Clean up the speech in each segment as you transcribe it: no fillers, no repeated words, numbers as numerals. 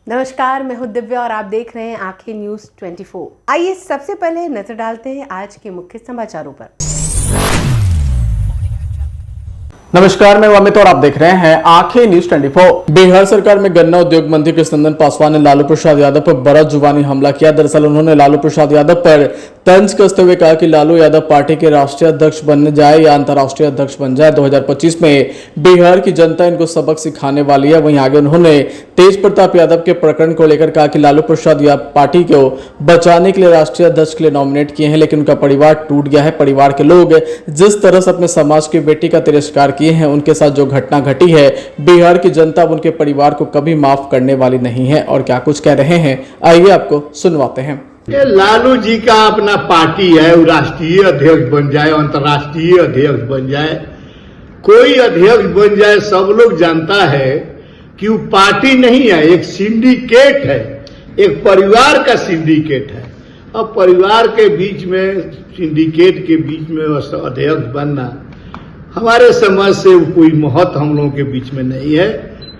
नमस्कार, मैं हूं दिव्या और आप देख रहे हैं आंखें न्यूज 24। आइए सबसे पहले नजर डालते हैं आज के मुख्य समाचारों पर। नमस्कार, मैं अमित और आप देख रहे हैं आंखें न्यूज 24। बिहार सरकार में गन्ना उद्योग मंत्री कृष्णनंदन पासवान ने लालू प्रसाद यादव पर बड़ा जुबानी हमला किया। दरअसल उन्होंने लालू प्रसाद यादव पर तंज कसते हुए कहा कि लालू यादव पार्टी के राष्ट्रीय अध्यक्ष बन जाए या अंतर्राष्ट्रीय अध्यक्ष बन जाए, 2025 में बिहार की जनता इनको सबक सिखाने वाली है। वहीं आगे उन्होंने तेज प्रताप यादव के प्रकरण को लेकर कहा कि लालू प्रसाद यादव पार्टी को बचाने के लिए राष्ट्रीय अध्यक्ष के लिए नॉमिनेट किए हैं, लेकिन उनका परिवार टूट गया है। परिवार के लोग जिस तरह से अपने समाज की बेटी का तिरस्कार किए हैं, उनके साथ जो घटना घटी है, बिहार की जनता अब उनके परिवार को कभी माफ करने वाली नहीं है। और क्या कुछ कह रहे हैं, आइए आपको सुनवाते हैं। लालू जी का अपना पार्टी है, वो राष्ट्रीय अध्यक्ष बन जाए, अंतर्राष्ट्रीय अध्यक्ष बन जाए, कोई अध्यक्ष बन जाए, सब लोग जानता है कि वो पार्टी नहीं है, एक सिंडिकेट है, एक परिवार का सिंडिकेट है। अब परिवार के बीच में, सिंडिकेट के बीच में अध्यक्ष बनना हमारे समझ से कोई महत्व हम लोगों के बीच में नहीं है।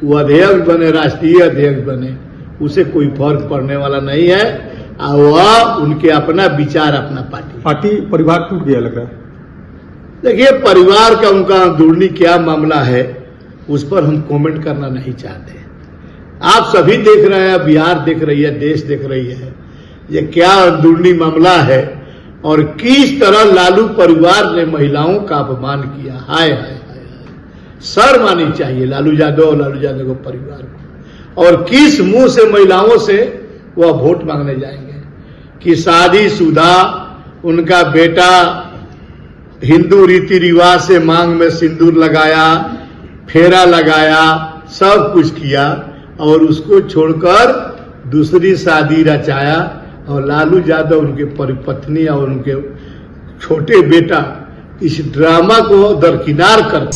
वो अध्यक्ष बने, राष्ट्रीय अध्यक्ष बने, उसे कोई फर्क पड़ने वाला नहीं है। और वह उनके अपना विचार, अपना पार्टी परिवार टूट गया लग रहा है। देखिए, परिवार का उनका अंदरूनी क्या मामला है, उस पर हम कमेंट करना नहीं चाहते। आप सभी देख रहे हैं, बिहार देख रही है, देश देख रही है, ये क्या अंदरूनी मामला है और किस तरह लालू परिवार ने महिलाओं का अपमान किया। हाय हाय हाय, शर्म आनी चाहिए लालू यादव को परिवार को। और किस मुंह से महिलाओं से वह वोट मांगने जाएंगे कि शादीशुदा उनका बेटा हिंदू रीति रिवाज से मांग में सिंदूर लगाया, फेरा लगाया, सब कुछ किया और उसको छोड़कर दूसरी शादी रचाया। और लालू यादव, उनके परिपत्नी और उनके छोटे बेटा इस ड्रामा को दरकिनार कर।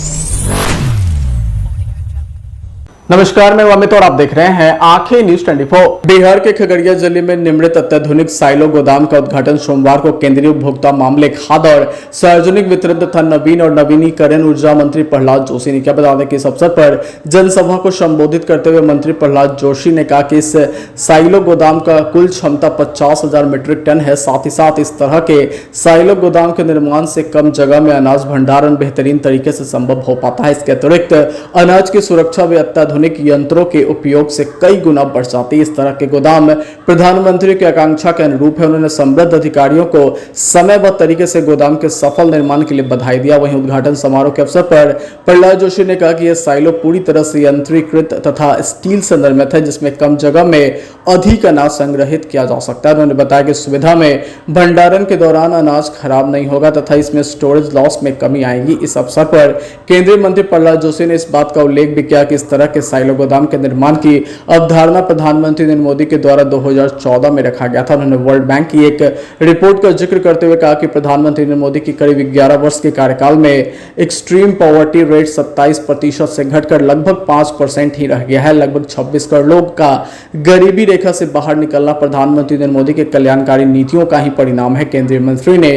नमस्कार, मैं अमित और आप देख रहे हैं आंखें न्यूज 24। बिहार के खगड़िया जिले में निर्मित अत्याधुनिक साइलो गोदाम का उद्घाटन सोमवार को केंद्रीय उपभोक्ता मामले, खाद्य और सार्वजनिक वितरण तथा नवीन और नवीनीकरण ऊर्जा मंत्री प्रहलाद जोशी ने क्या। बता दें कि इस अवसर पर जनसभा को संबोधित करते हुए मंत्री प्रहलाद जोशी ने कहा कि इस साइलो गोदाम का कुल क्षमता 50,000 मीट्रिक टन है। साथ ही साथ इस तरह के साइलो गोदाम के निर्माण से कम जगह में अनाज भंडारण बेहतरीन तरीके से संभव हो पाता है। इसके अतिरिक्त अनाज की सुरक्षा व अत्याधुनिक यंत्रों के उपयोग से कई गुना बढ़ जाती है। इस तरह के गोदाम प्रधानमंत्री की आकांक्षा के अनुरूप है। उन्होंने संबद्ध अधिकारियों को समयबद्ध तरीके से गोदाम के सफल निर्माण के लिए बधाई दिया। वहीं उद्घाटन समारोह के अवसर पर प्रहलाद जोशी ने कहा कि यह साइलो पूरी तरह से यंत्रीकृत तथा स्टील से निर्मित है, जिसमें कम जगह में अधिक अनाज संग्रहित किया जा सकता है। उन्होंने बताया कि सुविधा में भंडारण के दौरान अनाज खराब नहीं होगा तथा इसमें स्टोरेज लॉस में कमी आएगी। इस अवसर पर केंद्रीय मंत्री प्रहलाद जोशी ने इस बात का उल्लेख भी किया कि इस तरह के साइलो गोदाम के निर्माण की अवधारणा प्रधानमंत्री नरेंद्र मोदी के द्वारा 2014 में रखा गया था। उन्होंने वर्ल्ड बैंक की एक रिपोर्ट का जिक्र करते हुए कहा कि प्रधानमंत्री नरेंद्र मोदी की करीब 11 वर्ष के कार्यकाल में एक्सट्रीम पॉवर्टी रेट 27% से घटकर लगभग 5% ही रह गया है। लगभग 26 करोड़ लोग का गरीबी रेखा से बाहर निकलना प्रधानमंत्री नरेंद्र मोदी के कल्याणकारी नीतियों का ही परिणाम है। केंद्रीय मंत्री ने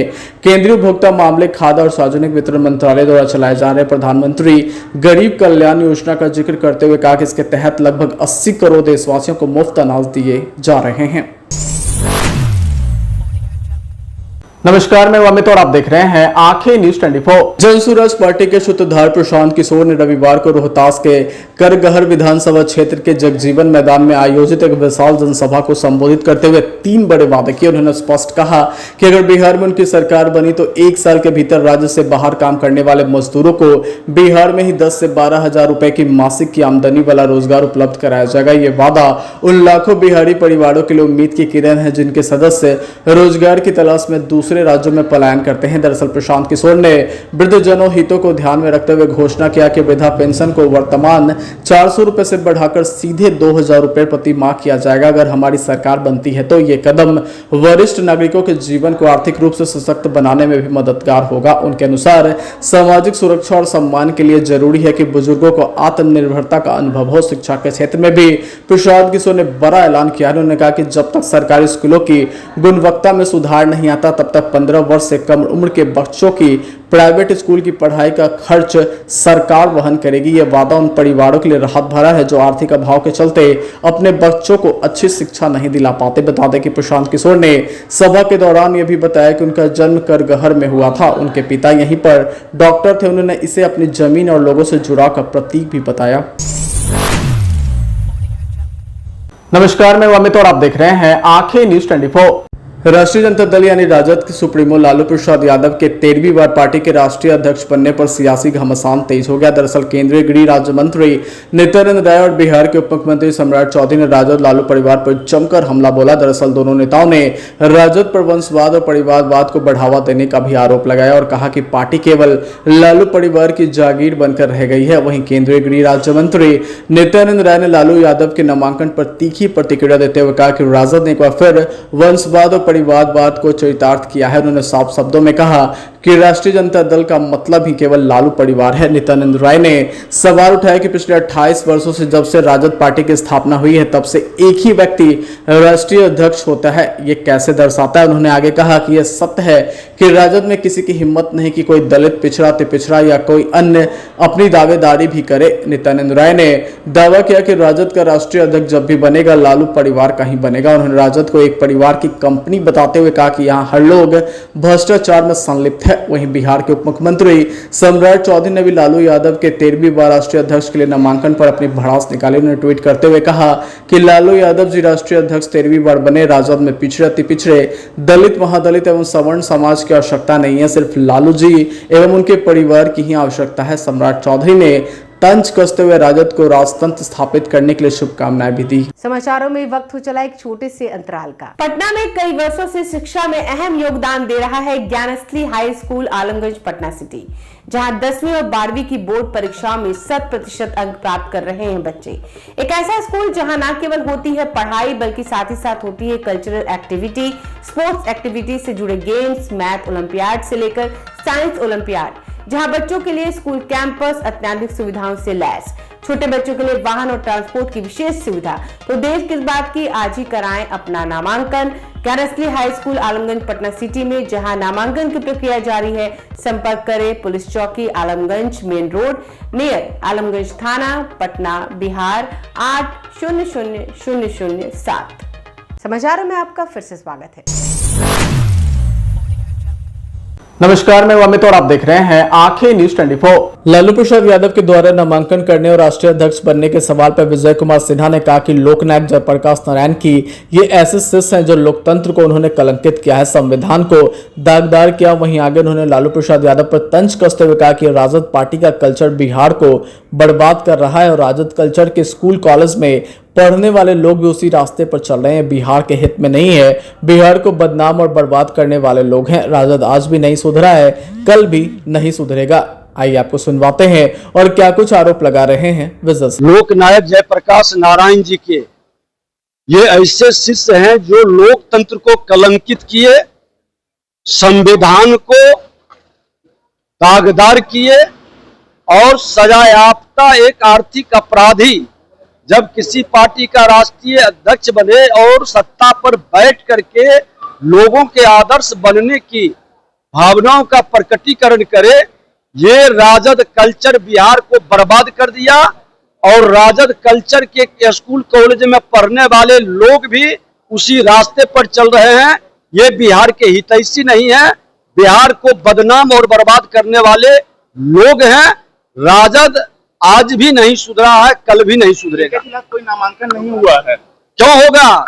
केंद्रीय उपभोक्ता मामले, खाद्य और सार्वजनिक वितरण मंत्रालय द्वारा चलाए जा रहे प्रधानमंत्री गरीब कल्याण योजना का जिक्र करते हुए कहा कि इसके तहत लगभग 80 करोड़ देशवासियों को मुफ्त अनाज दिए जा रहे हैं। नमस्कार, मैं अमित और आप देख रहे हैं आंखें न्यूज 24। जनसुराज पार्टी के सूत्रधार प्रशांत किशोर ने रविवार को रोहतास के करगहर विधानसभा क्षेत्र के जगजीवन मैदान में आयोजित एक विशाल जनसभा को संबोधित करते हुए 3 बड़े वादे किए। उन्होंने स्पष्ट कहा कि अगर बिहार में उनकी सरकार बनी तो 1 साल के भीतर राज्य से बाहर काम करने वाले मजदूरों को बिहार में ही 10 से 12 हजार रुपए की मासिक की आमदनी वाला रोजगार उपलब्ध कराया जाएगा। ये वादा उन लाखों बिहारी परिवारों के लिए उम्मीद की किरण है जिनके सदस्य रोजगार की तलाश में दूसरे राज्यों में पलायन करते हैं। दरअसल प्रशांत किशोर ने वृद्धजनों हितों को ध्यान में रखते हुए घोषणा किया कि वृद्धा पेंशन को वर्तमान 400 रुपए से बढ़ाकर सीधे 2,000 रुपए प्रति माह किया जाएगा। अगर हमारी सरकार बनती है तो ये कदम वरिष्ठ नागरिकों के जीवन को आर्थिक रूप से सशक्त बनाने में भी मददगार होगा। उनके अनुसार सामाजिक सुरक्षा और सम्मान के लिए जरूरी है कि बुजुर्गों को आत्मनिर्भरता का अनुभव हो। शिक्षा के क्षेत्र में भी प्रशांत किशोर ने बड़ा ऐलान किया। उन्होंने कहा कि जब तक सरकारी स्कूलों की गुणवत्ता में सुधार नहीं आता तब तक तक 15 वर्ष से कम उम्र के बच्चों की प्राइवेट स्कूल की पढ़ाई का खर्च सरकार वहन करेगी। यह वादा उन परिवारों के लिए राहत भरा है जो आर्थिक अभाव के चलते अपने बच्चों को अच्छी शिक्षा नहीं दिला पाते। बता दें कि प्रशांत किशोर ने सभा के दौरान यह भी बताया कि उनका जन्म करगहर में हुआ था। उनके पिता यहीं पर डॉक्टर थे। उन्होंने इसे अपनी जमीन और लोगों से जुड़ा का प्रतीक भी बताया। नमस्कार, मैं अमित और आप देख रहे हैं आंखें न्यूज 24। राष्ट्रीय जनता दल यानी राजद के सुप्रीमो लालू प्रसाद यादव के 13वीं बार पार्टी के राष्ट्रीय अध्यक्ष बनने पर सियासी घमासान तेज हो गया। दरअसल केंद्रीय गृह राज्य मंत्री नित्यानंद राय और बिहार के उप मुख्यमंत्री सम्राट चौधरी ने राजद लालू परिवार पर जमकर हमला बोला। दरअसल दोनों नेताओं ने राजद पर वंशवाद और परिवारवाद को बढ़ावा देने का भी आरोप लगाया और कहा कि पार्टी केवल लालू परिवार की जागीर बनकर रह गई है। वहीं केंद्रीय गृह राज्य मंत्री नित्यानंद राय ने लालू यादव के नामांकन पर तीखी प्रतिक्रिया देते हुए कहा कि राजद ने एक बार फिर वंशवाद और परिवारवाद को चरितार्थ किया है। उन्होंने साफ शब्दों में कहा कि राष्ट्रीय जनता दल का मतलब ही केवल लालू परिवार है। नित्यानंद राय ने सवाल उठाया कि पिछले 28 वर्षों से जब से राजद पार्टी की स्थापना हुई है तब से एक ही व्यक्ति राष्ट्रीय अध्यक्ष होता है, ये कैसे दर्शाता है। उन्होंने आगे कहा कि यह सत्य है कि राजद में किसी की हिम्मत नहीं कि कोई दलित, पिछड़ा, तिपिछड़ा या कोई अन्य अपनी दावेदारी भी करे। नित्यानंद राय ने दावा किया कि राजद का राष्ट्रीय अध्यक्ष जब भी बनेगा लालू परिवार का ही बनेगा। उन्होंने राजद को एक परिवार की कंपनी बताते हुए कहा कि यहाँ हर लोग भ्रष्टाचार में संलिप्त है। वहीं बिहार के उप मुख्यमंत्री सम्राट चौधरी ने भी लालू यादव के 13वीं बार राष्ट्रीय अध्यक्ष के लिए नामांकन पर अपनी भड़ास निकाली। उन्होंने ट्वीट करते हुए कहा कि लालू यादव जी राष्ट्रीय अध्यक्ष 13वीं बार बने। राजद में पिछड़े, पिछड़े, दलित, महादलित एवं सवर्ण समाज की आवश्यकता नहीं है, सिर्फ लालू जी एवं उनके परिवार की ही आवश्यकता है। सम्राट चौधरी ने तंज कसते हुए राजद को राजतंत्र स्थापित करने के लिए शुभकामनाएं भी दी। समाचारों में वक्त हो चला एक छोटे से अंतराल का। पटना में कई वर्षों से शिक्षा में अहम योगदान दे रहा है Gyansthali high school Alamganj Patna city, जहां 10वीं और 12वीं की बोर्ड परीक्षाओं में 100% अंक प्राप्त कर रहे हैं बच्चे। एक ऐसा स्कूल जहां न केवल होती है पढ़ाई बल्कि साथ ही साथ होती है कल्चरल एक्टिविटी, स्पोर्ट्स एक्टिविटी से जुड़े गेम्स, मैथ ओलंपियाड से लेकर साइंस ओलंपियाड, जहां बच्चों के लिए स्कूल कैंपस अत्याधुनिक सुविधाओं से लैस, छोटे बच्चों के लिए वाहन और ट्रांसपोर्ट की विशेष सुविधा। तो देर किस बात की, आज ही कराएं अपना नामांकन Gyansthali high school Alamganj Patna city में, जहां नामांकन की प्रक्रिया जारी है। संपर्क करें पुलिस चौकी Alamganj main road near Alamganj थाना पटना बिहार 800007। समाचारों में आपका फिर से स्वागत है। नमस्कार, मैं अमित और आप देख रहे हैं आंखें न्यूज 24। लालू प्रसाद यादव के द्वारा नामांकन करने और राष्ट्रीय अध्यक्ष बनने के सवाल पर विजय कुमार सिन्हा ने कहा कि लोकनायक जयप्रकाश नारायण की ये ऐसे शिष्य हैं जो लोकतंत्र को उन्होंने कलंकित किया है, संविधान को दागदार किया। वहीं आगे उन्होंने लालू प्रसाद यादव पर तंज कसते हुए कहा कि राजद पार्टी का कल्चर बिहार को बर्बाद कर रहा है और राजद कल्चर के स्कूल कॉलेज में पढ़ने वाले लोग भी उसी रास्ते पर चल रहे हैं। बिहार के हित में नहीं है, बिहार को बदनाम और बर्बाद करने वाले लोग हैं। राजद आज भी नहीं सुधरा है, कल भी नहीं सुधरेगा। आइए आपको सुनवाते हैं और क्या कुछ आरोप लगा रहे हैं विजय। लोकनायक जयप्रकाश नारायण जी के ये ऐसे शिष्य हैं जो लोकतंत्र को कलंकित किए, संविधान को दागदार किए और सजायाफ्ता एक आर्थिक अपराधी जब किसी पार्टी का राष्ट्रीय अध्यक्ष बने और सत्ता पर बैठ करके लोगों के आदर्श बनने की भावनाओं का प्रकटीकरण करे, ये राजद कल्चर बिहार को बर्बाद कर दिया। और राजद कल्चर के स्कूल कॉलेज में पढ़ने वाले लोग भी उसी रास्ते पर चल रहे हैं। ये बिहार के हितैषी नहीं है, बिहार को बदनाम और बर्बाद करने वाले लोग हैं। राजद आज भी नहीं सुधरा है, कल भी नहीं सुधरेगा। कोई नामांकन नहीं हुआ है, क्यों होगा?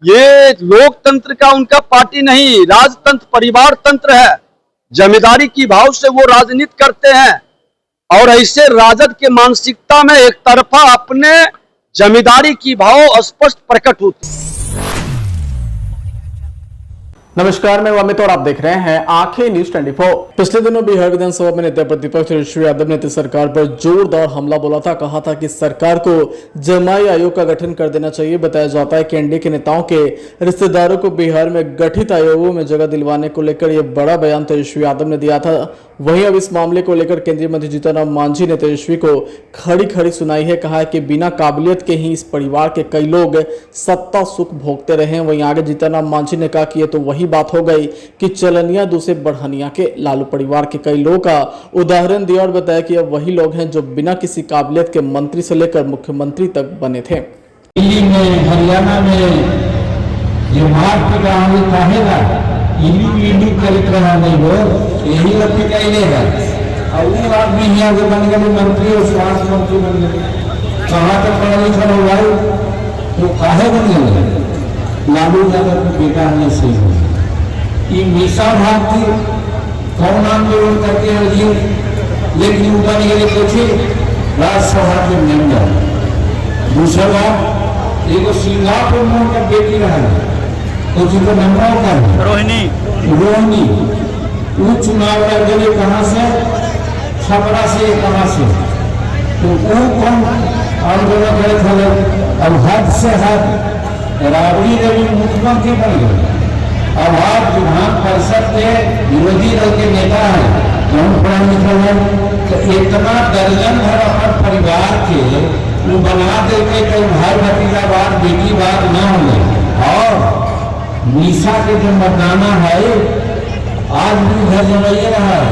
ये लोकतंत्र का उनका पार्टी नहीं, राजतंत्र परिवार तंत्र है। जमींदारी की भाव से वो राजनीति करते हैं और ऐसे राजद के मानसिकता में एक तरफा अपने जमींदारी की भाव स्पष्ट प्रकट होती है। नमस्कार, मैं अमित और आप देख रहे हैं आंखें न्यूज 24। पिछले दिनों बिहार विधानसभा में नेता प्रतिपक्ष तेजस्वी यादव ने सरकार पर जोरदार हमला बोला था। कहा था कि सरकार को जमाई आयोग का गठन कर देना चाहिए। बताया जाता है कि एनडीए के नेताओं के रिश्तेदारों को बिहार में गठित आयोगों में जगह दिलवाने को लेकर यह बड़ा बयान तेजस्वी यादव ने दिया था। वहीं अब इस मामले को लेकर केंद्रीय मंत्री जीतन राम मांझी ने तेजस्वी को खड़ी खड़ी सुनाई है। कहा है कि बिना काबिलियत के ही इस परिवार के कई लोग सत्ता सुख भोगते रहे। वहीं आगे जीतन राम मांझी ने कहा कि ये तो वही वही बात हो गई कि चलनिया दूसरे बढ़निया के। लालू परिवार के कई लोगों का उदाहरण दिया और बताया कि अब वही लोग हैं जो बिना किसी काबिलियत के मंत्री से लेकर मुख्यमंत्री तक बने थे। दिल्ली में, हरियाणा में जो मारपीट आगे चाहेगा इलू करित रहा नहीं हो, यही लोग पिटाइलेगा। और वो आदमी यहाँ के बन गए मंत्री और स्वास्थ्य मंत्री बन गए, कहाँ तक पढ़ा लिखा हो भाई, तो काहे बन गए? लालू यादव का बेटा है सही हो। ये मीसा भारती कौन आंदोलन करके रही, लेकिन वो बन गए पूछे राज्यसभा के मेंबर। दूसरा बात, एगो सिंगापुर में उनका बेटी रहा है, तो जिनको नंबर होता है रोहिणी, वो चुनाव लड़ गए कहाँ से? छपरा से। कहाँ से? तो वो कौन आंदोलन करे थे? अब हद से हद राबड़ी देवी मुख्यमंत्री बन गए। अब आप विधान परिषद के विरोधी दल के नेता है, कौन पढ़ा लिखा है? तो इतना दर्जन भर अपन परिवार के वो बना दे के कई भाई भतीजा बात, बेटी बात न हो। और मीसा के जो मरदाना है आज भी घर जमाइए रहा है,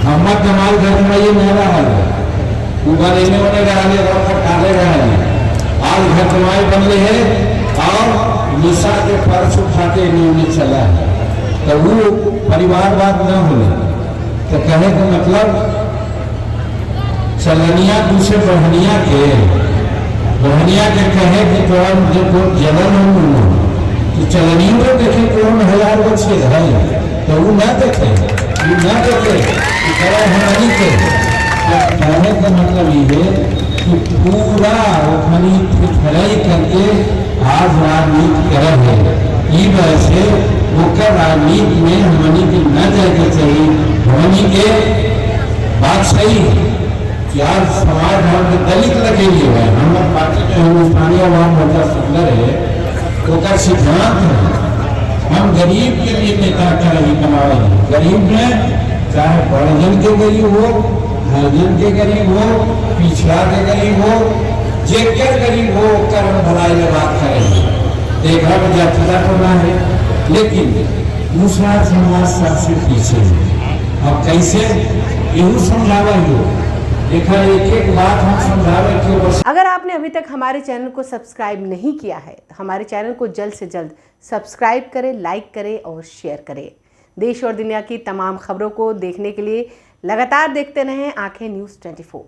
मोहम्मद जमाल घर जमाइए नहीं रहा है, वो बनेने होने रहा है, काले रहे आज घर जमाई बन रहे हैं। और मीसा के फर्श उठाते नहीं चला है, तो वो परिवारवाद न हो। तो कहे का मतलब चलनिया दूसरे बढ़निया के कहे कि तो जब जलन हो तो चलनी में देखे कौन हजार बच्चे है, तो वो ना देखे, वो ना देखे हमारी के। कहने का मतलब ये है कि पूरा खराई करके आज राजनीति कर है। ये वजह से मुख्य राजनीति में हमनी की न जाके चाहिए। हमनी के बात सही है कि आज समाज धर्म के दलित लगे हुए हैं। हमारे पार्टी जो हिंदुस्तानी आवाम मोर्चा सुंदर है, उसका सिद्धांत है हम गरीब के लिए नेता करेंगे, कमाएंगे। गरीब में चाहे बड़जन के गरीब हो, हरजन के गरीब हो, पिछड़ा के गरीब हो, जेकर गरीब हो कर्म भलाई में बात करेंगे। देखा में जातिता करना है, लेकिन दूसरा समाज सबसे पीछे है। अब कैसे यू समझावा हो, देखा एक एक बात हम समझावे कि अगर आपने अभी तक हमारे चैनल को सब्सक्राइब नहीं किया है तो हमारे चैनल को जल्द से जल्द सब्सक्राइब करें, लाइक करें और शेयर करें। देश और दुनिया की तमाम खबरों को देखने के लिए लगातार देखते रहें आंखें न्यूज़ 24।